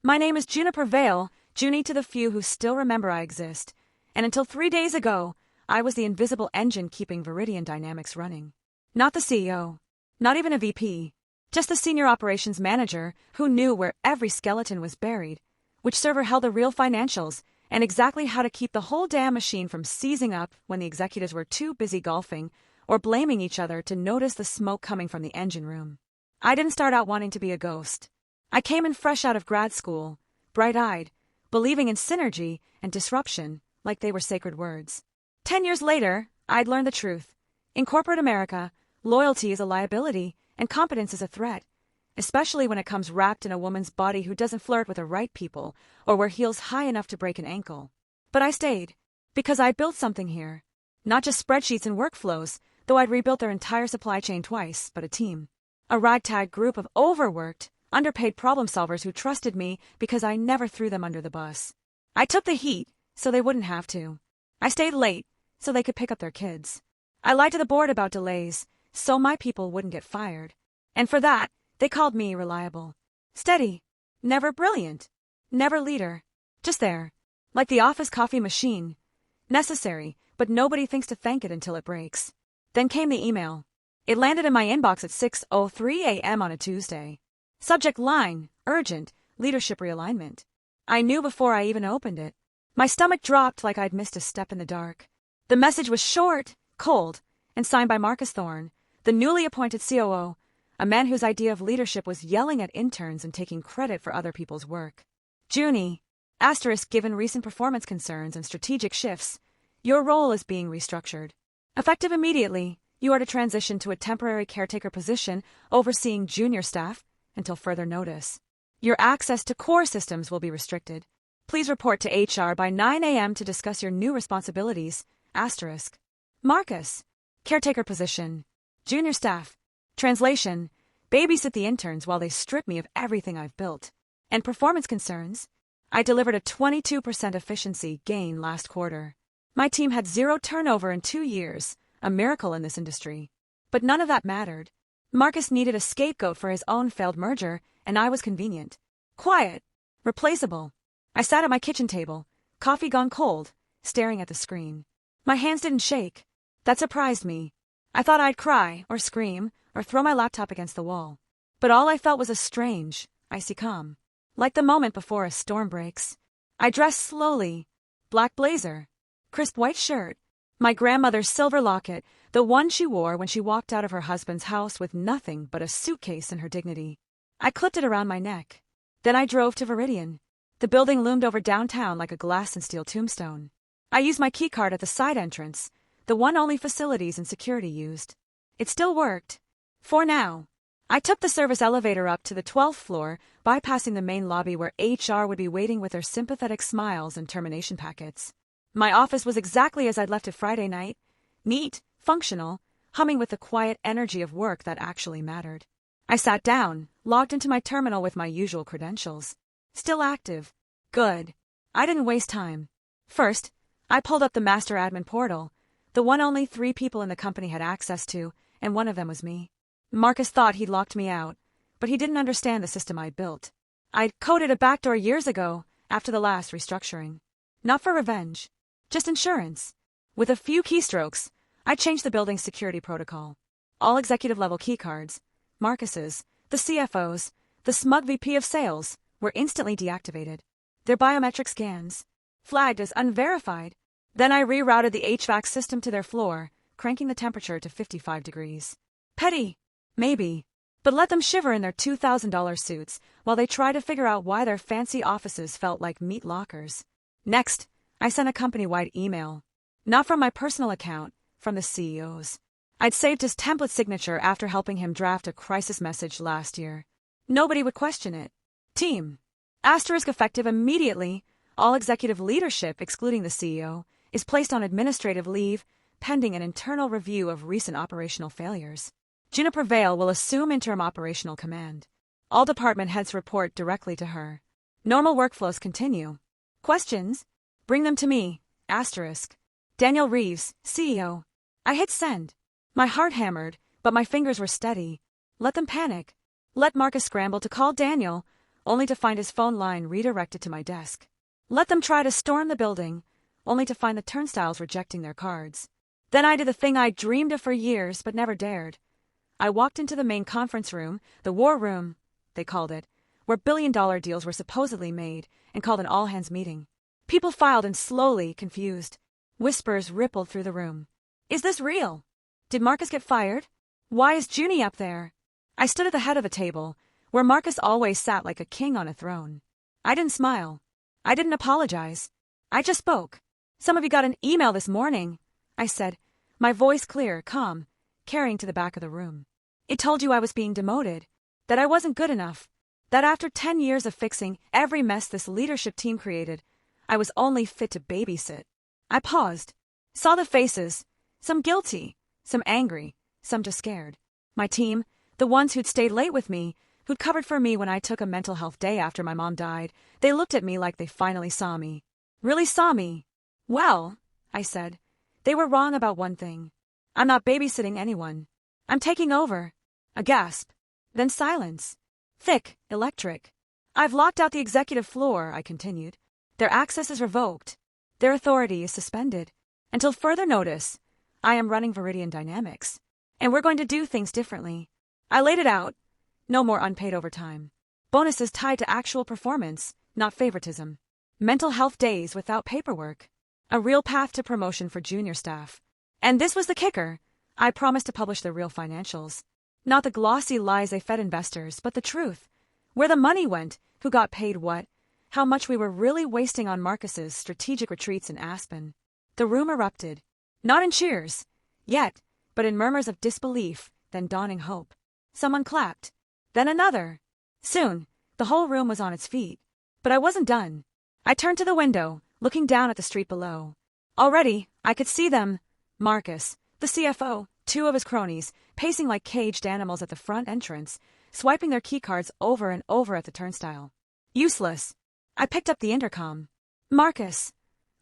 My name is Juniper Vale, Junie to the few who still remember I exist. And until 3 days ago, I was the invisible engine keeping Viridian Dynamics running. Not the CEO. Not even a VP. Just the senior operations manager who knew where every skeleton was buried, which server held the real financials, and exactly how to keep the whole damn machine from seizing up when the executives were too busy golfing or blaming each other to notice the smoke coming from the engine room. I didn't start out wanting to be a ghost. I came in fresh out of grad school, bright-eyed, believing in synergy and disruption like they were sacred words. 10 years later, I'd learned the truth. In corporate America, loyalty is a liability and competence is a threat, especially when it comes wrapped in a woman's body who doesn't flirt with the right people or wear heels high enough to break an ankle. But I stayed, because I built something here. Not just spreadsheets and workflows, though I'd rebuilt their entire supply chain twice, but a team. A ragtag group of overworked, underpaid problem solvers who trusted me because I never threw them under the bus. I took the heat, so they wouldn't have to. I stayed late, so they could pick up their kids. I lied to the board about delays, so my people wouldn't get fired. And for that, they called me reliable. Steady. Never brilliant. Never leader. Just there. Like the office coffee machine. Necessary, but nobody thinks to thank it until it breaks. Then came the email. It landed in my inbox at 6:03 a.m. on a Tuesday. Subject line, urgent, leadership realignment. I knew before I even opened it. My stomach dropped like I'd missed a step in the dark. The message was short, cold, and signed by Marcus Thorne, the newly appointed COO, a man whose idea of leadership was yelling at interns and taking credit for other people's work. Junie, given recent performance concerns and strategic shifts, your role is being restructured. Effective immediately, you are to transition to a temporary caretaker position overseeing junior staff until further notice. Your access to core systems will be restricted. Please report to HR by 9 a.m. to discuss your new responsibilities. Marcus, caretaker position. Junior staff. Translation, babysit the interns while they strip me of everything I've built. And performance concerns. I delivered a 22% efficiency gain last quarter. My team had 0 turnover in 2 years, a miracle in this industry. But none of that mattered. Marcus needed a scapegoat for his own failed merger, and I was convenient. Quiet. Replaceable. I sat at my kitchen table, coffee gone cold, staring at the screen. My hands didn't shake. That surprised me. I thought I'd cry, or scream, or throw my laptop against the wall. But all I felt was a strange, icy calm. Like the moment before a storm breaks. I dressed slowly. Black blazer. Crisp white shirt. My grandmother's silver locket, the one she wore when she walked out of her husband's house with nothing but a suitcase and her dignity. I clipped it around my neck. Then I drove to Viridian. The building loomed over downtown like a glass and steel tombstone. I used my keycard at the side entrance, the one only facilities and security used. It still worked. For now. I took the service elevator up to the 12th floor, bypassing the main lobby where HR would be waiting with their sympathetic smiles and termination packets. My office was exactly as I'd left it Friday night. Neat, functional, humming with the quiet energy of work that actually mattered. I sat down, logged into my terminal with my usual credentials. Still active. Good. I didn't waste time. First, I pulled up the master admin portal, the one only 3 people in the company had access to, and one of them was me. Marcus thought he'd locked me out, but he didn't understand the system I'd built. I'd coded a backdoor years ago, after the last restructuring. Not for revenge. Just insurance. With a few keystrokes, I changed the building's security protocol. All executive-level keycards, Marcus's, the CFO's, the smug VP of sales, were instantly deactivated. Their biometric scans, flagged as unverified. Then I rerouted the HVAC system to their floor, cranking the temperature to 55 degrees. Petty. Maybe. But let them shiver in their $2,000 suits while they try to figure out why their fancy offices felt like meat lockers. Next, I sent a company-wide email. Not from my personal account, from the CEO's. I'd saved his template signature after helping him draft a crisis message last year. Nobody would question it. Team. Effective immediately. All executive leadership, excluding the CEO, is placed on administrative leave, pending an internal review of recent operational failures. Juniper Vale will assume interim operational command. All department heads report directly to her. Normal workflows continue. Questions? Bring them to me. Daniel Reeves, CEO. I hit send. My heart hammered, but my fingers were steady. Let them panic. Let Marcus scramble to call Daniel, only to find his phone line redirected to my desk. Let them try to storm the building, only to find the turnstiles rejecting their cards. Then I did the thing I dreamed of for years but never dared. I walked into the main conference room, the war room, they called it, where billion-dollar deals were supposedly made, and called an all-hands meeting. People filed in slowly, confused. Whispers rippled through the room. Is this real? Did Marcus get fired? Why is Junie up there? I stood at the head of the table, where Marcus always sat like a king on a throne. I didn't smile. I didn't apologize. I just spoke. Some of you got an email this morning, I said, my voice clear, calm, carrying to the back of the room. It told you I was being demoted, that I wasn't good enough, that after 10 years of fixing every mess this leadership team created, I was only fit to babysit. I paused, saw the faces, some guilty, some angry, some just scared. My team, the ones who'd stayed late with me, who'd covered for me when I took a mental health day after my mom died, they looked at me like they finally saw me. Really saw me. Well, I said, they were wrong about one thing. I'm not babysitting anyone. I'm taking over. A gasp. Then silence. Thick, electric. I've locked out the executive floor, I continued. Their access is revoked. Their authority is suspended. Until further notice, I am running Viridian Dynamics. And we're going to do things differently. I laid it out. No more unpaid overtime. Bonuses tied to actual performance, not favoritism. Mental health days without paperwork. A real path to promotion for junior staff. And this was the kicker. I promised to publish the real financials. Not the glossy lies they fed investors, but the truth. Where the money went, who got paid what, how much we were really wasting on Marcus's strategic retreats in Aspen. The room erupted. Not in cheers, yet, but in murmurs of disbelief, then dawning hope. Someone clapped. Then another. Soon, the whole room was on its feet. But I wasn't done. I turned to the window, looking down at the street below. Already, I could see them. Marcus, the CFO, 2 of his cronies, pacing like caged animals at the front entrance, swiping their keycards over and over at the turnstile. Useless. I picked up the intercom. Marcus,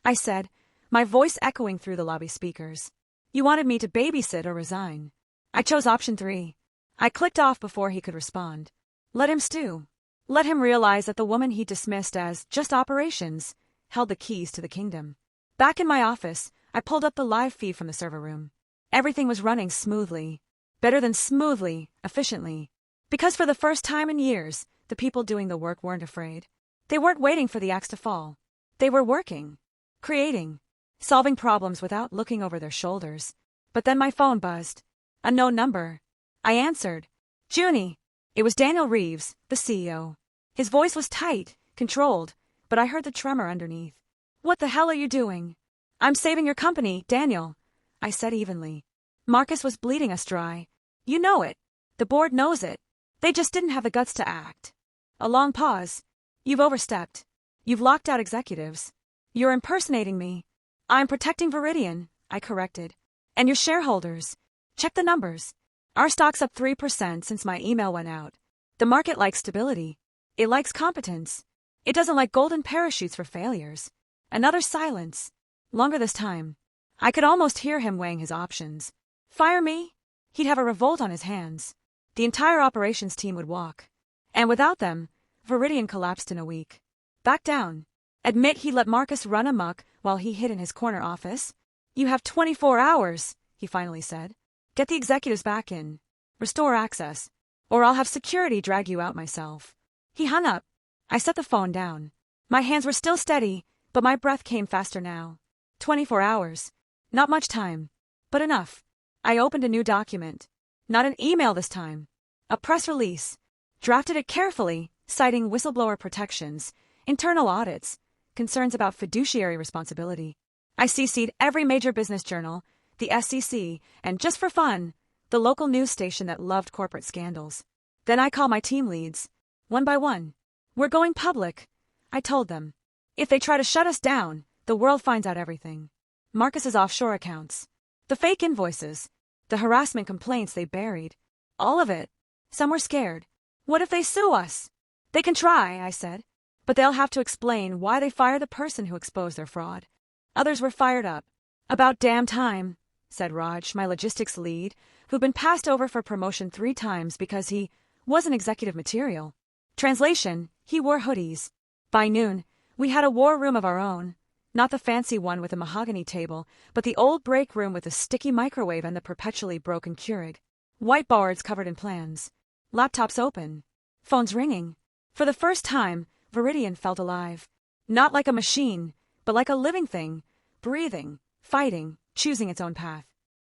I said, my voice echoing through the lobby speakers. You wanted me to babysit or resign. I chose option 3. I clicked off before he could respond. Let him stew. Let him realize that the woman he dismissed as just operations held the keys to the kingdom. Back in my office, I pulled up the live feed from the server room. Everything was running smoothly. Better than smoothly, efficiently. Because for the first time in years, the people doing the work weren't afraid. They weren't waiting for the axe to fall. They were working. Creating. Solving problems without looking over their shoulders. But then my phone buzzed. A known number. I answered. Junie. It was Daniel Reeves, the CEO. His voice was tight, controlled, but I heard the tremor underneath. What the hell are you doing? I'm saving your company, Daniel, I said evenly. Marcus was bleeding us dry. You know it. The board knows it. They just didn't have the guts to act. A long pause. You've overstepped. You've locked out executives. You're impersonating me. I'm protecting Viridian, I corrected. And your shareholders. Check the numbers. Our stock's up 3% since my email went out. The market likes stability. It likes competence. It doesn't like golden parachutes for failures. Another silence. Longer this time. I could almost hear him weighing his options. Fire me? He'd have a revolt on his hands. The entire operations team would walk. And without them, Viridian collapsed in a week. Back down. Admit he let Marcus run amok while he hid in his corner office. You have 24 hours, he finally said. Get the executives back in. Restore access. Or I'll have security drag you out myself. He hung up. I set the phone down. My hands were still steady, but my breath came faster now. 24 hours. Not much time. But enough. I opened a new document. Not an email this time. A press release. Drafted it carefully, citing whistleblower protections, internal audits, concerns about fiduciary responsibility. I CC'd every major business journal, the SEC, and just for fun, the local news station that loved corporate scandals. Then I call my team leads. One by one. We're going public, I told them. If they try to shut us down, the world finds out everything. Marcus's offshore accounts. The fake invoices. The harassment complaints they buried. All of it. Some were scared. What if they sue us? They can try, I said. But they'll have to explain why they fired the person who exposed their fraud. Others were fired up. About damn time, said Raj, my logistics lead, who'd been passed over for promotion 3 times because he wasn't executive material. Translation, He wore hoodies. By noon, we had a war room of our own. Not the fancy one with a mahogany table, but the old break room with a sticky microwave and the perpetually broken Keurig. Whiteboards covered in plans. Laptops open. Phones ringing. For the first time, Viridian felt alive. Not like a machine, but like a living thing, breathing, fighting, choosing its own path.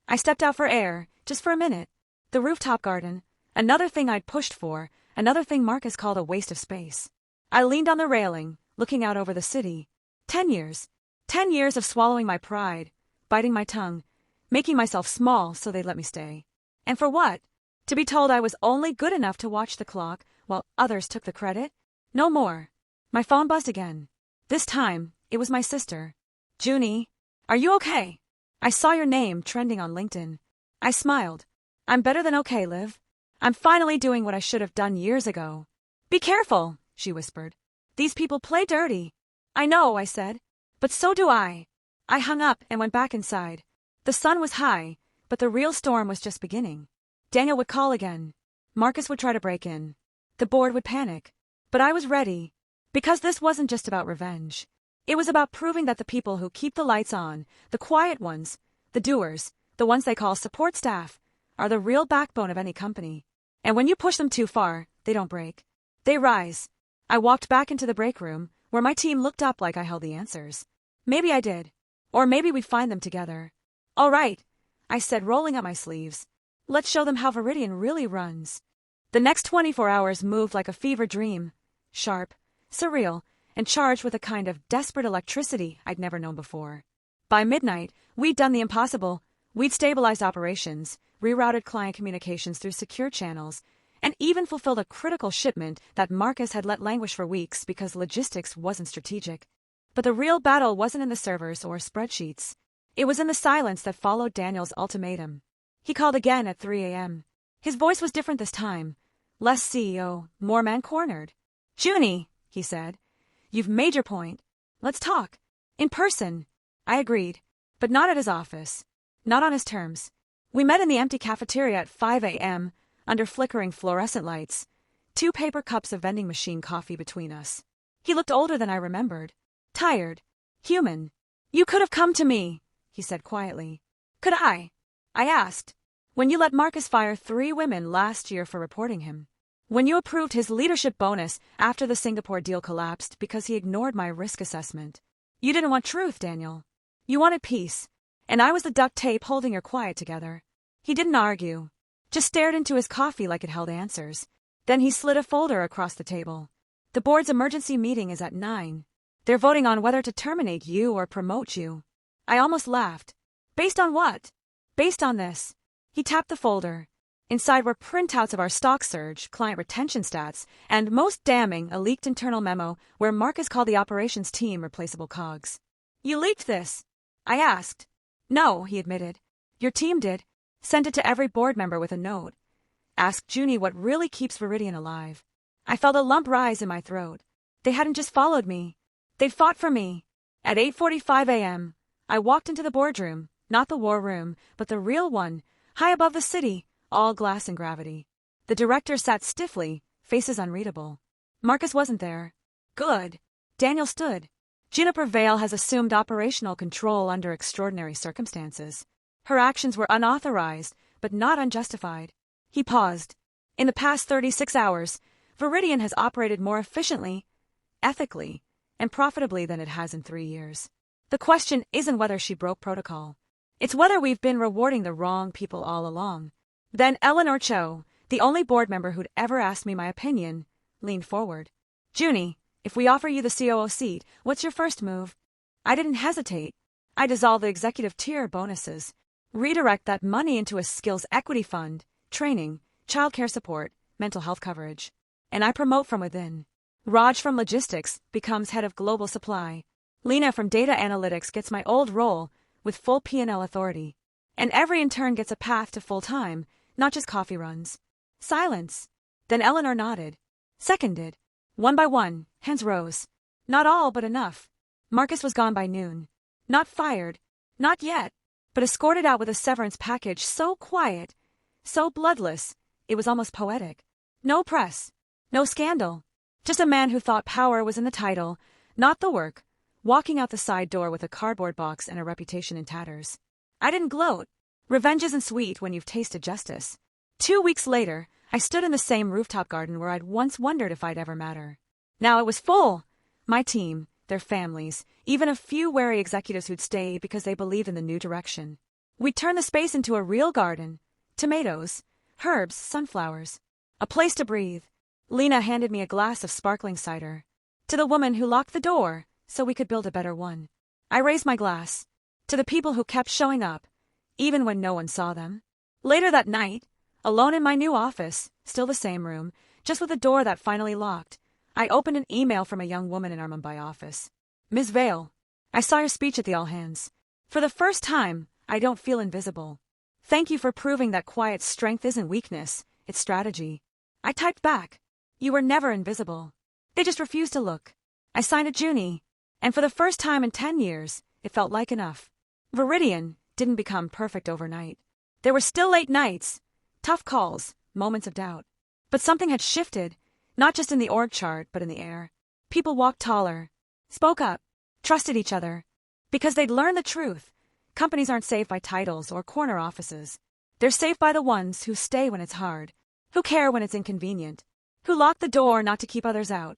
I stepped out for air, just for a minute. The rooftop garden, another thing I'd pushed for, another thing Marcus called a waste of space. I leaned on the railing, looking out over the city. 10 years. 10 years of swallowing my pride, biting my tongue, making myself small so they'd let me stay. And for what? To be told I was only good enough to watch the clock while others took the credit? No more. My phone buzzed again. This time, it was my sister. Junie, are you okay? I saw your name trending on LinkedIn. I smiled. I'm better than okay, Liv. I'm finally doing what I should have done years ago. Be careful, she whispered. These people play dirty. I know, I said. But so do I. I hung up and went back inside. The sun was high, but the real storm was just beginning. Daniel would call again. Marcus would try to break in. The board would panic. But I was ready. Because this wasn't just about revenge. It was about proving that the people who keep the lights on, the quiet ones, the doers, the ones they call support staff, are the real backbone of any company. And when you push them too far, they don't break. They rise. I walked back into the break room, where my team looked up like I held the answers. Maybe I did. Or maybe we'd find them together. All right, I said, rolling up my sleeves. Let's show them how Viridian really runs. The next 24 hours moved like a fever dream. Sharp, surreal, and charged with a kind of desperate electricity I'd never known before. By midnight, we'd done the impossible. We'd stabilized operations, rerouted client communications through secure channels, and even fulfilled a critical shipment that Marcus had let languish for weeks because logistics wasn't strategic. But the real battle wasn't in the servers or spreadsheets. It was in the silence that followed Daniel's ultimatum. He called again at 3 a.m. His voice was different this time. Less CEO, more man-cornered. Junie, he said, you've made your point. Let's talk. In person. I agreed, but not at his office. Not on his terms. We met in the empty cafeteria at 5 a.m., under flickering fluorescent lights, 2 paper cups of vending machine coffee between us. He looked older than I remembered. Tired. Human. You could have come to me, he said quietly. Could I? I asked. When you let Marcus fire 3 women last year for reporting him. When you approved his leadership bonus after the Singapore deal collapsed because he ignored my risk assessment. You didn't want truth, Daniel. You wanted peace. And I was the duct tape holding your quiet together. He didn't argue. Just stared into his coffee like it held answers. Then he slid a folder across the table. The board's emergency meeting is at 9. They're voting on whether to terminate you or promote you. I almost laughed. Based on what? Based on this. He tapped the folder. Inside were printouts of our stock surge, client retention stats, and, most damning, a leaked internal memo where Marcus called the operations team replaceable cogs. You leaked this? I asked. No, he admitted. Your team did. Sent it to every board member with a note. Asked Junie what really keeps Viridian alive. I felt a lump rise in my throat. They hadn't just followed me. They'd fought for me. At 8:45 a.m., I walked into the boardroom, not the war room, but the real one, high above the city, all glass and gravity. The director sat stiffly, faces unreadable. Marcus wasn't there. Good. Daniel stood. Juniper Vale has assumed operational control under extraordinary circumstances. Her actions were unauthorized, but not unjustified. He paused. In the past 36 hours, Viridian has operated more efficiently, ethically, and profitably than it has in 3 years. The question isn't whether she broke protocol. It's whether we've been rewarding the wrong people all along. Then Eleanor Cho, the only board member who'd ever asked me my opinion, leaned forward. Junie, if we offer you the COO seat, what's your first move? I didn't hesitate. I dissolve the executive tier bonuses. Redirect that money into a skills equity fund, training, childcare support, mental health coverage. And I promote from within. Raj from logistics becomes head of global supply. Lena from data analytics gets my old role with full P&L authority. And every intern gets a path to full-time, not just coffee runs. Silence. Then Eleanor nodded. Seconded. One by one, hands rose. Not all, but enough. Marcus was gone by noon. Not fired. Not yet. But escorted out with a severance package so quiet, so bloodless, it was almost poetic. No press. No scandal. Just a man who thought power was in the title, not the work, walking out the side door with a cardboard box and a reputation in tatters. I didn't gloat. Revenge isn't sweet when you've tasted justice. 2 weeks later, I stood in the same rooftop garden where I'd once wondered if I'd ever matter. Now it was full. My team, their families, even a few wary executives who'd stay because they believed in the new direction. We'd turned the space into a real garden. Tomatoes, herbs, sunflowers. A place to breathe. Lena handed me a glass of sparkling cider. To the woman who locked the door, so we could build a better one. I raised my glass. To the people who kept showing up, even when no one saw them. Later that night, alone in my new office, still the same room, just with a door that finally locked, I opened an email from a young woman in our Mumbai office. Ms. Vale, I saw your speech at the all-hands. For the first time, I don't feel invisible. Thank you for proving that quiet strength isn't weakness, it's strategy. I typed back. You were never invisible. They just refused to look. I signed it Junie, and for the first time in 10 years, it felt like enough. Viridian didn't become perfect overnight. There were still late nights, tough calls, moments of doubt. But something had shifted, not just in the org chart, but in the air. People walked taller, spoke up, trusted each other. Because they'd learned the truth. Companies aren't saved by titles or corner offices. They're saved by the ones who stay when it's hard, who care when it's inconvenient, who lock the door not to keep others out,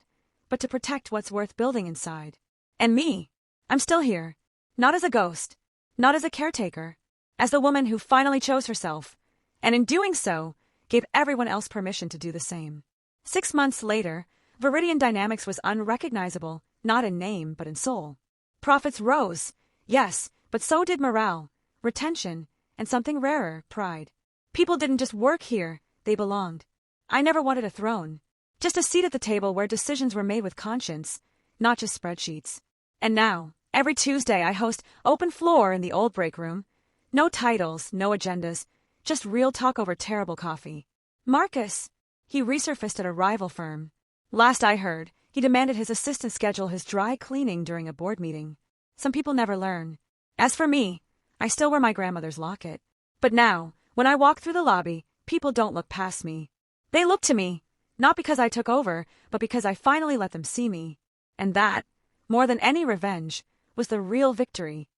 but to protect what's worth building inside. And me, I'm still here. Not as a ghost, not as a caretaker, as the woman who finally chose herself, and in doing so, gave everyone else permission to do the same. 6 months later, Viridian Dynamics was unrecognizable, not in name but in soul. Profits rose, yes, but so did morale, retention, and something rarer, pride. People didn't just work here, they belonged. I never wanted a throne, just a seat at the table where decisions were made with conscience, not just spreadsheets. And now, every Tuesday I host Open Floor in the old break room. No titles, no agendas, just real talk over terrible coffee. Marcus, he resurfaced at a rival firm. Last I heard, he demanded his assistant schedule his dry cleaning during a board meeting. Some people never learn. As for me, I still wear my grandmother's locket. But now, when I walk through the lobby, people don't look past me. They look to me, not because I took over, but because I finally let them see me. And that, more than any revenge, was the real victory.